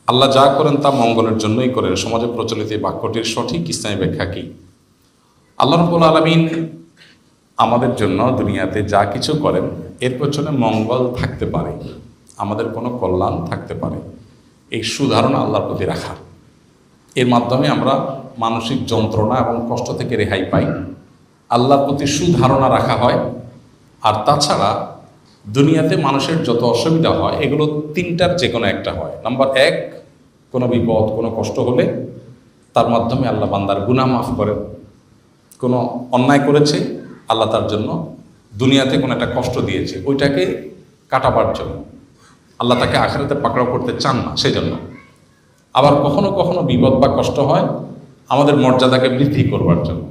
আল্লাহ যা করেন তা মঙ্গলের জন্যই করেন। সমাজে প্রচলিত এই বাক্যটির সঠিক ইসলামী ব্যাখ্যা কি? আল্লাহ রাব্বুল আলামিন আমাদের জন্য দুনিয়াতে যা কিছু করেন এর পেছনে মঙ্গল থাকতে পারে, আমাদের কোনো কল্যাণ থাকতে পারে, এই সুধারণা আল্লাহর প্রতি রাখা। এর মাধ্যমে আমরা মানসিক যন্ত্রণা এবং কষ্ট থেকে রেহাই পাই, আল্লাহর প্রতি সুধারণা রাখা হয়। আর তাছাড়া দুনিয়াতে মানুষের যত অসুবিধা হয় এগুলো তিনটার যে কোনো একটা হয়। নাম্বার এক, কোনো বিপদ কোনো কষ্ট হলে তার মাধ্যমে আল্লাহ বান্দার গুনাহ মাফ করেন। কোনো অন্যায় করেছে, আল্লাহ তার জন্য দুনিয়াতে কোনো একটা কষ্ট দিয়েছে, ওইটাকে কাটাবার জন্য। আল্লাহ তাকে আখিরাতে পাকড়াও করতে চান না, সেই জন্য। আবার কখনো কখনো বিপদ বা কষ্ট হয় আমাদের মর্যাদাকে বৃদ্ধি করবার জন্য।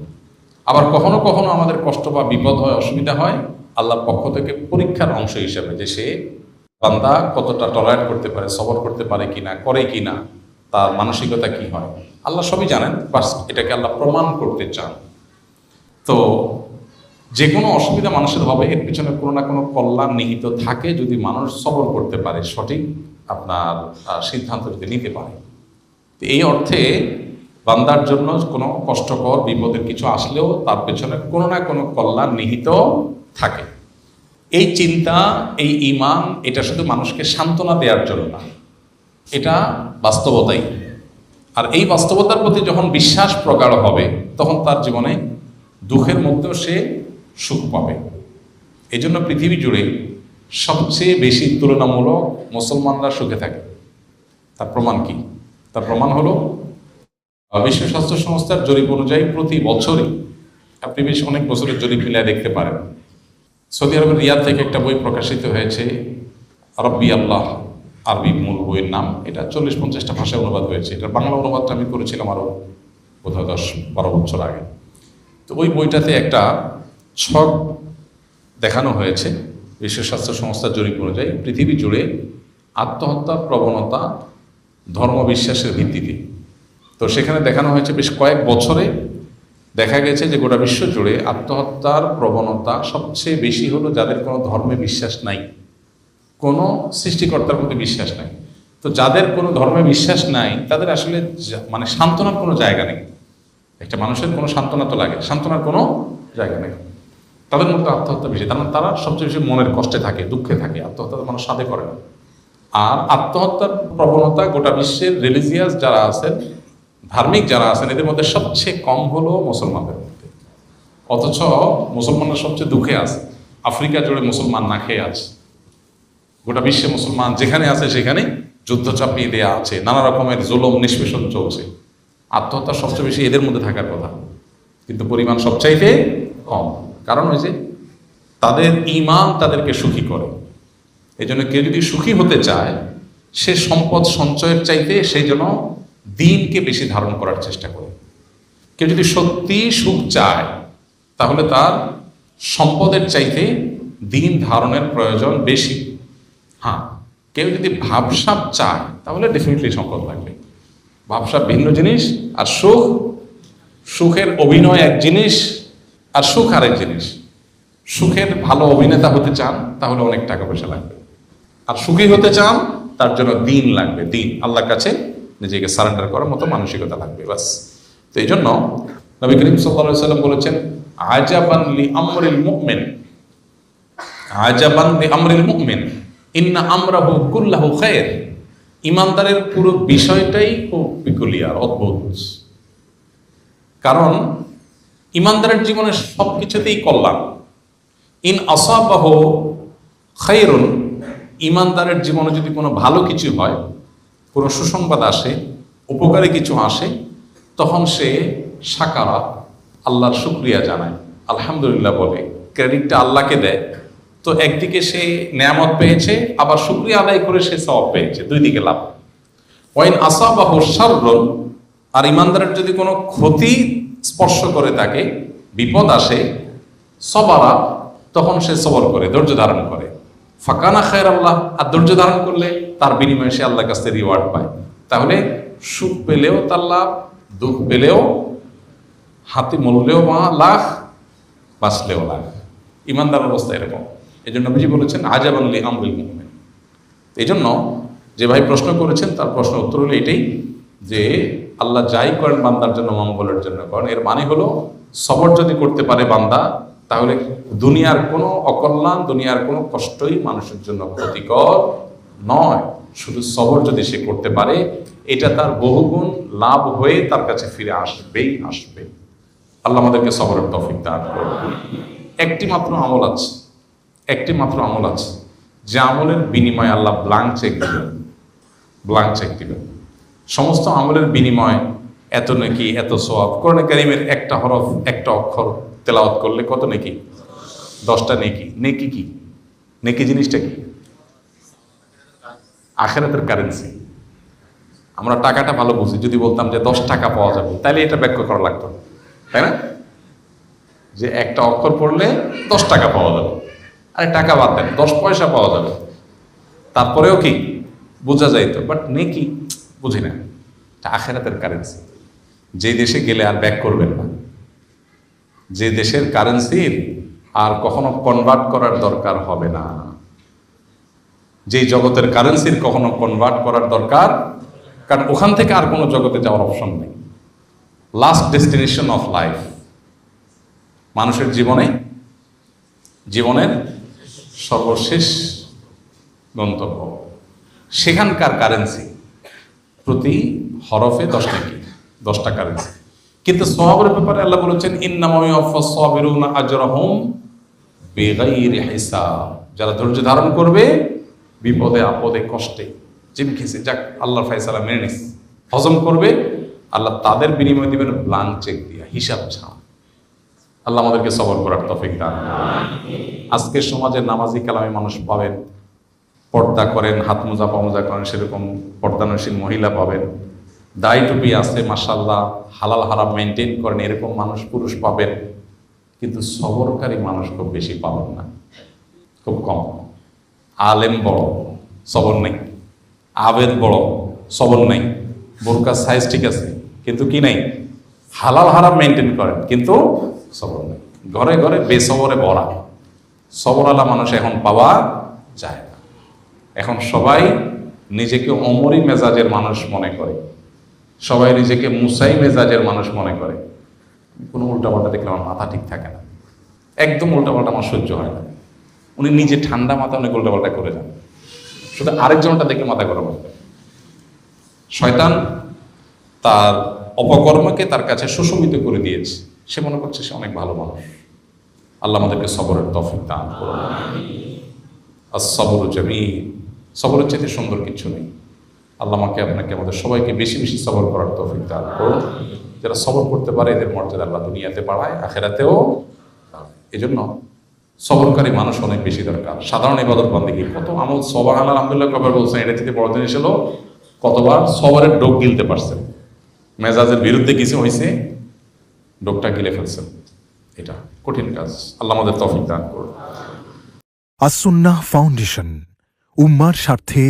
আবার কখনো কখনো আমাদের কষ্ট বা বিপদ হয়, অসুবিধা হয় আল্লাহর পক্ষ থেকে পরীক্ষার অংশ হিসেবে, যে সে বান্দা কতটা টলারেট করতে পারে, সবর করতে পারে কিনা, করে কিনা, তার মানসিকতা কি হয় আল্লাহ সবই জানেন। বাস এটাকে আল্লাহ প্রমাণ করতে চান। তো যে কোনো অসুবিধা মানুষের হবে, এর পিছনে কোনো না কোনো কল্যাণ নিহিত থাকে যদি মানুষ সবর করতে পারে, সঠিক আপনার সিদ্ধান্ত যদি নিতে পারে। তো এই অর্থে বান্দার জন্য কোনো কষ্টকর বিপদের কিছু আসলেও তার পেছনে কোনো না কোনো কল্যাণ নিহিত থাকে। এই চিন্তা, এই ঈমান, এটা শুধু মানুষকে সান্ত্বনা দেওয়ার জন্য না, এটা বাস্তবতাই। আর এই বাস্তবতার প্রতি যখন বিশ্বাস প্রগাঢ় হবে তখন তার জীবনে দুঃখের মধ্যেও সে সুখ পাবে। এই জন্য পৃথিবী জুড়ে সবচেয়ে বেশি তুলনামূলক মুসলমানরা সুখে থাকে। তার প্রমাণ কি? তার প্রমাণ হলো বিশ্ব স্বাস্থ্য সংস্থার জরিপ অনুযায়ী প্রতি বছরে, আপনি বেশ অনেক বছরের জরিপ মিলিয়ে দেখতে পারেন, সৌদি আরবের রিয়াদ থেকে একটা বই প্রকাশিত হয়েছে, রব্বি আল্লাহ, আরবি মূল বইয়ের নাম। এটা 40-50টা ভাষায় অনুবাদ হয়েছে। এটার বাংলা অনুবাদটা আমি করেছিলাম আরও বোধহয় 10-12 বছর আগে। তো ওই বইটাতে একটা ছক দেখানো হয়েছে বিশ্ব স্বাস্থ্য সংস্থার জরিপ অনুযায়ী পৃথিবী জুড়ে আত্মহত্যার প্রবণতা ধর্মবিশ্বাসের ভিত্তিতে। তো সেখানে দেখানো হয়েছে বেশ কয়েক বছরে দেখা গেছে যে গোটা বিশ্ব জুড়ে আত্মহত্যার প্রবণতা সবচেয়ে বেশি হলো যাদের কোনো ধর্মে বিশ্বাস নাই, কোনো সৃষ্টিকর্তার প্রতি বিশ্বাস নাই। তো যাদের কোনো ধর্মে বিশ্বাস নাই তাদের আসলে মানে সান্ত্বনার কোনো জায়গা নেই। একটা মানুষের কোনো সান্ত্বনা তো লাগে, সান্ত্বনার কোনো জায়গা নেই, তাদের মধ্যে আত্মহত্যা বেশি। কারণ তারা সবচেয়ে বেশি মনের কষ্টে থাকে, দুঃখে থাকে। আত্মহত্যা মানুষ সাধে করে না। আর আত্মহত্যার প্রবণতা গোটা বিশ্বের রিলিজিয়াস যারা আছেন, ধার্মিক যারা আছেন, এদের মধ্যে সবচেয়ে কম হলো মুসলমানদের মধ্যে। অথচ মুসলমানরা সবচেয়ে দুঃখে আছে। আফ্রিকা জুড়ে মুসলমান না খেয়ে আছে, গোটা বিশ্বে মুসলমান যেখানে আছে সেখানে যুদ্ধ চাপিয়ে দেওয়া আছে, নানা রকমের জুলুম নিষ্পেষণ চলছে। আত্মহত্যা সবচেয়ে বেশি এদের মধ্যে থাকার কথা, কিন্তু পরিমাণ সবচাইতে কম। কারণ ওই যে তাদের ঈমান তাদেরকে সুখী করে। এই জন্য কেউ যদি সুখী হতে চায় সে সম্পদ সঞ্চয়ের চাইতে সেই জন্য দিনকে বেশি ধারণ করার চেষ্টা করে। কেউ যদি সত্যি সুখ চায় তাহলে তার সম্পদের চাইতে দিন ধারণের প্রয়োজন বেশি। হ্যাঁ, কেউ যদি ভাবসাব চায় তাহলে ডেফিনেটলি সম্পদ লাগবে। ভাবসাব ভিন্ন জিনিস, আর সুখের অভিনয় এক জিনিস, আর সুখ আরেক জিনিস। সুখের ভালো অভিনেতা হতে চান তাহলে অনেক টাকা পয়সা লাগবে, আর সুখী হতে চান তার জন্য দিন লাগবে, দিন আল্লাহর কাছে নিজেকে সারেন্ডার করার মতো মানসিকতা লাগবে, বাস। তো এই জন্য নবী করিম সাল্লাল্লাহু আলাইহি ওয়াসাল্লাম বলেছেন, আজাবান লি আমরিল মুমিন, আজাবান লি আমরিল মুমিন ইন্না আমরাহু কুল্লাহু খায়র। ইমানদারের পুরো বিষয়টাই খুব পিকুলিয়ার, অদ্ভুত। কারণ ইমানদারের জীবনে সব কিছুতেই কল্যাণ। ইন আসাবাহু খায়রুন, ইমানদারের জীবনে যদি কোনো ভালো কিছু হয়, কোনো সুসংবাদ আসে, উপকারী কিছু আসে, তখন সে শাকারা, আল্লাহর শুকরিয়া জানায়, আলহামদুলিল্লাহ বলে, ক্রেডিটটা আল্লাহকে দেয়। তো একদিকে সে নেয়ামত পেয়েছে, আবার শুকরিয়া আদায় করে সে সওয়াব পেয়েছে, দুই দিকে লাভ। ওয়াইন আসাবাহু শাররুন, আর ইমানদারের যদি কোনো ক্ষতি স্পর্শ করে তাকে, বিপদ আসে, সবারা, তখন সে সবর করে, ধৈর্য ধারণ করে। ফাকানা খায়র আল্লাহ, আর ধৈর্য ধারণ করলে তার বিনিময়ে সে আল্লাহর কাছ থেকে রিওয়ার্ড পায়। তাহলে সুখ পেলেও তার লাভ, দুঃখ পেলেও হাতে মরলেও লাখ, বাঁচলেও লাখ। ইমানদার অবস্থা এরকম। এই জন্য নবীজি বলেছেন আজাবান লি আমরিল মুমিন। এই জন্য যে ভাই প্রশ্ন করেছেন তার প্রশ্ন উত্তর হলো এটাই যে আল্লাহ যাই করেন বান্দার জন্য মঙ্গলের জন্য করেন। এর মানে হলো সবর যদি করতে পারে বান্দা, তাহলে দুনিয়ার কোনো অকল্যাণ, দুনিয়ার কোনো কষ্টই মানুষের জন্য ক্ষতিকর নয়। শুধু সবর যদি সে করতে পারে, এটা তার বহুগুণ লাভ হয়ে তার কাছে ফিরে আসবেই আসবে। আল্লাহ আমাদেরকে সবরের তৌফিক দান করুন। একটি মাত্র আমল আছে, একটি মাত্র আমল আছে, যে আমলের বিনিময়ে আল্লাহ ব্ল্যাঙ্ক চেক দিবেন, ব্ল্যাঙ্ক চেক দিবেন। সমস্ত আমলের বিনিময় এত নেকি, এত সওয়াব। কোরআনে কারীমের একটা হরফ, একটা অক্ষর তেলাওয়াত করলে কত নেকি? 10টা নেকি। নেকি কি? নেকি জিনিসটা কি? আখিরাতের কারেন্সি। আমরা টাকাটা ভালো বুঝি, যদি বলতাম যে 10 টাকা পাওয়া যাবে, তাহলে এটা ব্যাখ্যা করা লাগতো, তাই না? যে একটা অক্ষর পড়লে 10 টাকা পাওয়া যাবে। আরে টাকা বাদ দেন, 10 পয়সা পাওয়া যাবে, তারপরেও কি বোঝা যাইতো। বাট নেকি বুঝি না, আখিরাতের কারেন্সি। যে দেশে গেলে আর ব্যাক করবেন না, যে দেশের কারেন্সির আর কখনো কনভার্ট করার দরকার হবে না, যে জগতের কারেন্সির কখনো কনভার্ট করার দরকার, কারণ ওখান থেকে আর কোনো জগতে যাওয়ার অপশন নেই। লাস্ট ডেস্টিনেশন অফ লাইফ, মানুষের জীবনের সর্বশেষ গন্তব্য, সেখানকার কারেন্সি প্রতি হরফে 10 নাকি 10টা কারেন্সি। কিন্তু সওয়াবের ব্যাপারে আল্লাহ বলেছেন ইন্নামা ইউওয়াফাস সাবিরুনা আজরাহুম বিগাইরি হিসাব। যারা ধৈর্য ধারণ করবে বিপদে আপদে কষ্টে চিমকিছে, যাক আল্লাহর ফয়সালা মেনে নিস, হজম করবে, আল্লাহ তাদের বিনিময় দিবেন ব্ল্যাঙ্ক চেক দিয়া, হিসাব ছাড়া। আল্লাহ আমাদেরকে সবর করার তৌফিক দান করুন। আজকের সমাজে নামাজি কালামী মানুষ পাবেন, পর্দা করেন, হাত মোজা পা মোজা করেন, সেরকম পর্দানশীল মহিলা পাবেন, দাড়ি টুপি আছে মাশাআল্লাহ, হালাল হারাম মেনটেন করেন, এরকম মানুষ পুরুষ পাবেন। কিন্তু সবরকারী মানুষ খুব বেশি পাবেন না, খুব কম। আলেম বড়, সবর নেই। আবেদ বড়, সবর নেই। বোরকার সাইজ ঠিক আছে, কিন্তু কি নেই? হালাল হারাম মেনটেন করেন, কিন্তু সবর নেই। ঘরে ঘরে বেসবরে ভরা। সবরওয়ালা মানুষ এখন পাওয়া যায় না। এখন সবাই নিজেকে অমরি মেজাজের মানুষ মনে করে, সবাই নিজেকে মুসাই মেজাজের মানুষ মনে করে। কোনো উল্টাপাল্টা দেখলে আমার মাথা ঠিক থাকে না, একদম উল্টাপাল্টা আমার সহ্য হয় না। উনি নিজে ঠান্ডা মাথা অনেক উল্টাপাল্টা করে যান, শুধু আরেকজনটা দেখে মাথা গরম হয়। শয়তান তার অপকর্মকে তার কাছে সুশোভিত করে দিয়েছে, সে মনে করছে সে অনেক ভালো মানুষ। আল্লাহ আমাদেরকে সবরের তৌফিক দান করুন। as-sabru jameel, সবরের চাইতে সুন্দর কিছু নেই। আল্লাহ আমাকে আপনাকে আমাদের সবাইকে বেশি বেশি সবর করার তৌফিক দান করুন। যারা সবর করতে পারে এদের মর্যাদা আল্লাহ দুনিয়াতে বাড়ায়, আখিরাতেও। এজন্য সবরকারী মানুষ অনেক বেশি দরকার। সাধারণ ইবাদত বান্দেগী কত আমল, সুবহানাল্লাহ আলহামদুলিল্লাহ কবার বলছেন, এটা থেকে বড় জিনিস হলো কতবার সবরের ডোক গিলতে পারছেন। মেজাজের বিরুদ্ধে কিছু হয়েছে, ডোকটা গিলে ফেলছেন, এটা কঠিন কাজ। আল্লাহ আমাদের তৌফিক দান করুন। আস-সুন্নাহ ফাউন্ডেশন, উম্মার স্বার্থে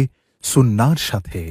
সুন্নাহর সাথে।